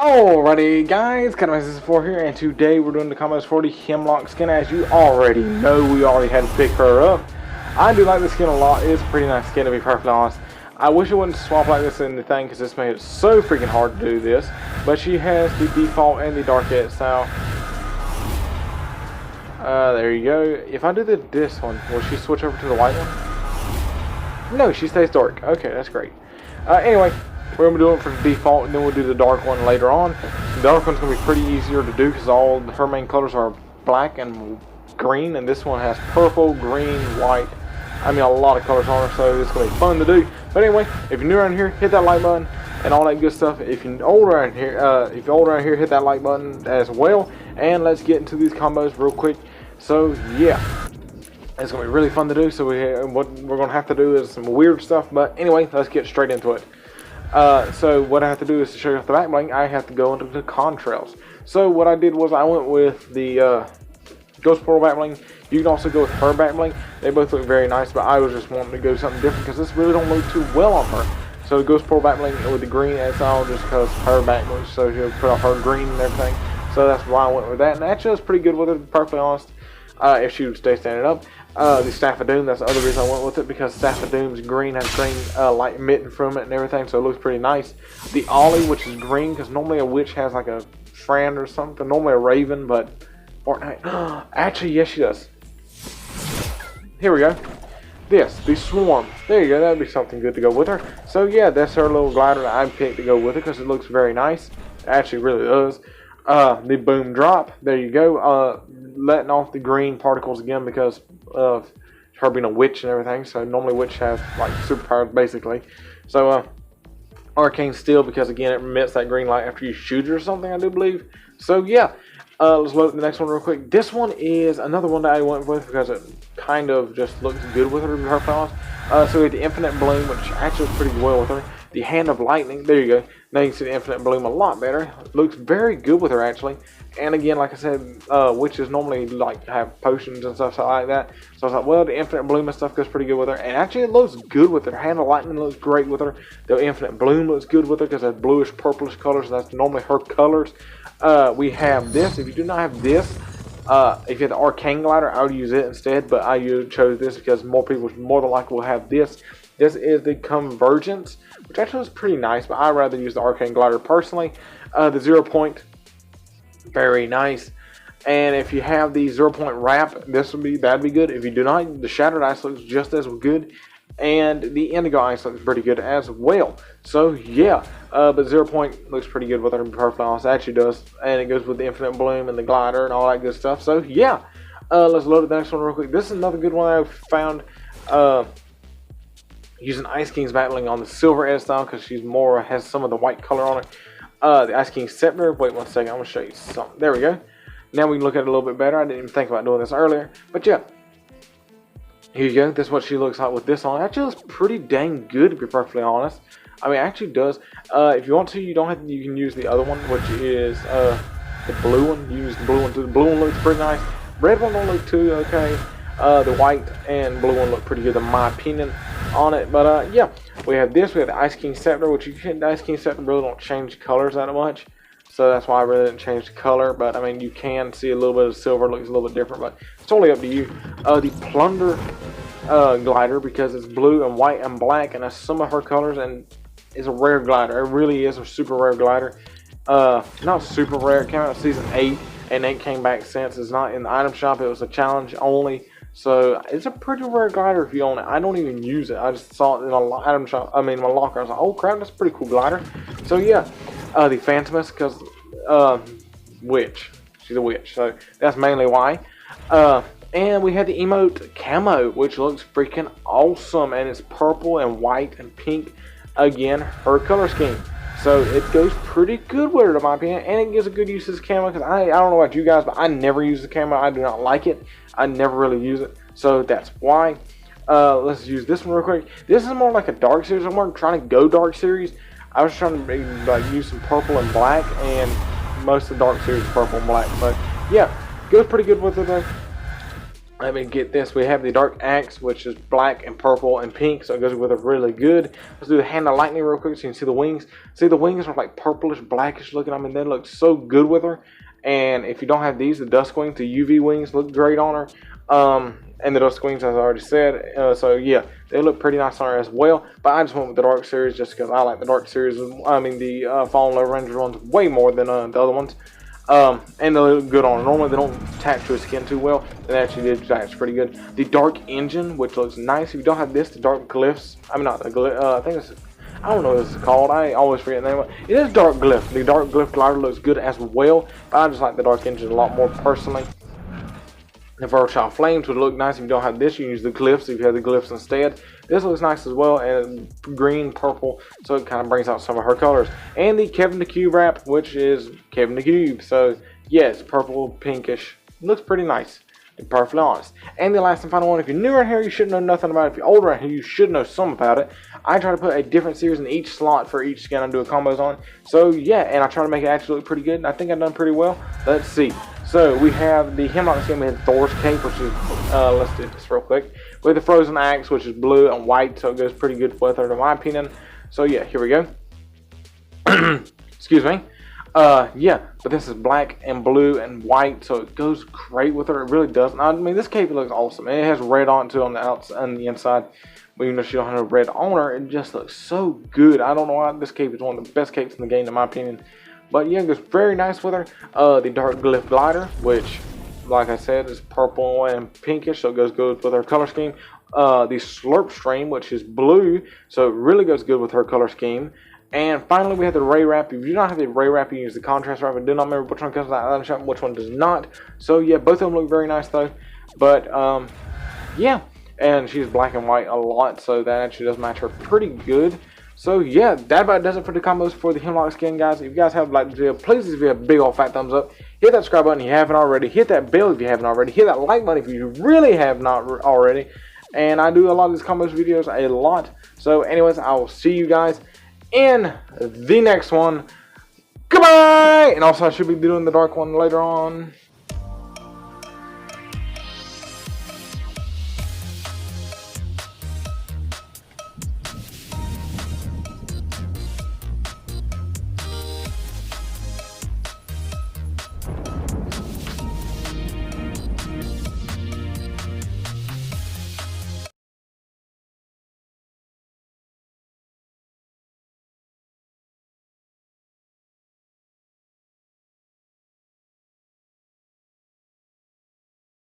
Alrighty guys, Thx For here, and today we're doing the combos for the HEMLOCK skin. As you already know, we already had to pick her up. I do like this skin a lot. It's a pretty nice skin, to be perfectly honest. I wish it wouldn't swap like this in the thing, because this made it so freaking hard to do this. But she has the default and the dark edge style. There you go. If I do this one, will she switch over to the white one? No, she stays dark. Okay, that's great. Anyway, we're going to be doing it for the default, and then we'll do the dark one later on. The dark one's going to be pretty easier to do because all her main colors are black and green, and this one has purple, green, white. I mean, a lot of colors on her, so it's going to be fun to do. But anyway, if you're new around here, hit that like button and all that good stuff. If you're old around here, hit that like button as well. And let's get into these combos real quick. So yeah, it's going to be really fun to do. So what we're going to have to do is some weird stuff. But anyway, let's get straight into it. So what I have to do is to show you off the back bling, I have to go into the contrails. So what I did was I went with the Ghost Portal back bling. You can also go with her back bling. They both look very nice, but I was just wanting to go something different because this really don't look too well on her. So the Ghost Portal back bling with the green edge style, just because her back looks, so she'll put off her green and everything. So that's why I went with that, and actually was pretty good with it, to be perfectly honest. If she would stay standing up. The Staff of Doom, that's the other reason I went with it, because Staff of Doom's green, has green light emitting from it and everything, so it looks pretty nice. The Ollie, which is green, because normally a witch has like a friend or something, normally a raven, but Fortnite, actually yes she does. Here we go. The Swarm. There you go, that'd be something good to go with her. So yeah, that's her little glider that I picked to go with it, because it looks very nice. It actually really does. The Boom Drop, there you go, letting off the green particles again because of her being a witch and everything. So normally witch have like superpowers basically. So Arcane Steel, because again it emits that green light after you shoot it or something, I do believe. So yeah, let's load the next one real quick. This one is another one that I went with because it kind of just looks good with her fellas. So we have the Infinite Bloom, which actually is pretty well with her. The Hand of Lightning, there you go. Now you can see the Infinite Bloom a lot better. Looks very good with her actually. And again, like I said, witches normally like have potions and stuff like that. So I was like, well, the Infinite Bloom and stuff goes pretty good with her. And actually it looks good with her. Hand of Lightning looks great with her. The Infinite Bloom looks good with her because that's bluish, purplish colors. That's normally her colors. We have this. If you do not have this, if you have the Arcane Glider, I would use it instead. But I chose this because more people more than likely will have this. This is the Convergence, which actually is pretty nice, but I'd rather use the Arcane Glider personally. The 0 Point, very nice. And if you have the 0 Point Wrap, that'd be good. If you do not, the Shattered Ice looks just as good, and the Indigo Ice looks pretty good as well. So yeah, but 0 Point looks pretty good with her, to be perfectly honest. It actually does, and it goes with the Infinite Bloom and the Glider and all that good stuff. So yeah, let's load the next one real quick. This is another good one I found. Using Ice King's back bling on the silver edge style because she's has some of the white color on it. The Ice King Scepter. Wait one second, I'm gonna show you something. There we go. Now we can look at it a little bit better. I didn't even think about doing this earlier, but yeah. Here you go. This is what she looks like with this on. It actually looks pretty dang good, to be perfectly honest. I mean, it actually does. If you want to, you don't have to. You can use the other one, which is the blue one. You use the blue one too. The blue one looks pretty nice. Red one don't look too okay. The white and blue one look pretty good in my opinion on it. But yeah, we have this. We have the Ice King Scepter, which the Ice King Scepter really don't change colors that much. So that's why I really didn't change the color. But I mean, you can see a little bit of silver looks a little bit different, but it's totally up to you. The Plunder Glider, because it's blue and white and black, and that's some of her colors, and it's a rare glider. It really is a super rare glider. Not super rare. It came out in season 8, and it came back since. It's not in the item shop. It was a challenge only. So it's a pretty rare glider if you own it. I don't even use it. I just saw it in an item shop. I mean, my locker. I was like, oh crap, that's a pretty cool glider. So yeah, the Phantomist, because witch. She's a witch. So that's mainly why. And we had the Emote Camo, which looks freaking awesome, and it's purple and white and pink. Again, her color scheme. So it goes pretty good with her, in my opinion, and it gives a good use as a camo, because I don't know about you guys, but I never use the camo. I do not like it. I never really use it, so that's why. Let's use this one real quick. This is more like a dark series. I'm more trying to go dark series. I was trying to use some purple and black, and most of the dark series is purple and black. But yeah, goes pretty good with it though. Let me get this. We have the Dark Axe, which is black and purple and pink, so it goes with it really good. Let's do the Hand of Lightning real quick so you can see the wings. See, the wings are like purplish, blackish looking. I mean, they look so good with her. And if you don't have these, the Dusk Wings, the UV wings look great on her. And the Dusk Wings, as I already said. So, yeah, they look pretty nice on her as well. But I just went with the Dark Series just because I like the Dark Series. I mean, the Fallen Low Ranger ones way more than the other ones. And they look good on her. Normally they don't attach to her skin too well. They actually did attach pretty good. The Dark Engine, which looks nice. If you don't have this, the Dark Glyphs. I mean, not the glyph. I think it's. I don't know what it's called. I always forget the name. It is Dark Glyph. The Dark Glyph glider looks good as well. But I just like the Dark Engine a lot more personally. The Versatile Flames would look nice if you don't have this. You can use the glyphs if you have the glyphs instead. This looks nice as well, and green, purple, so it kind of brings out some of her colors. And the Kevin the Cube wrap, which is Kevin the Cube. So, yes, purple, pinkish. Looks pretty nice, to be perfectly honest. And the last and final one, if you're new around here, you should know nothing about it. If you're older around here, you should know some about it. I try to put a different series in each slot for each skin I'm doing combos on. So, yeah, and I try to make it actually look pretty good, and I think I've done pretty well. Let's see. So we have the HEMLOCK skin. We have Thor's cape, which is let's do this real quick. We have the Frozen Axe, which is blue and white, so it goes pretty good with her, in my opinion. So yeah, here we go. Excuse me. Yeah, but this is black and blue and white, so it goes great with her. It really does. I mean, this cape looks awesome. And it has red on it too on the outside and the inside. But even though she don't have no red on her, it just looks so good. I don't know why this cape is one of the best capes in the game, in my opinion. But yeah, it goes very nice with her. The Dark Glyph glider, which, like I said, is purple and pinkish, so it goes good with her color scheme. The Slurp Stream, which is blue, so it really goes good with her color scheme. And finally, we have the Ray Wrap. If you do not have the Ray Wrap, you use the Contrast Wrap. I do not remember which one comes out of the shop and which one does not. So yeah, both of them look very nice though. But yeah, and she's black and white a lot, so that actually does match her pretty good. So yeah, that about does it for the combos for the HEMLOCK skin, guys. If you guys have liked the video, please give me a big old fat thumbs up. Hit that subscribe button if you haven't already. Hit that bell if you haven't already. Hit that like button if you really have not already. And I do a lot of these combos videos, a lot. So anyways, I will see you guys in the next one. Goodbye! And also I should be doing the dark one later on.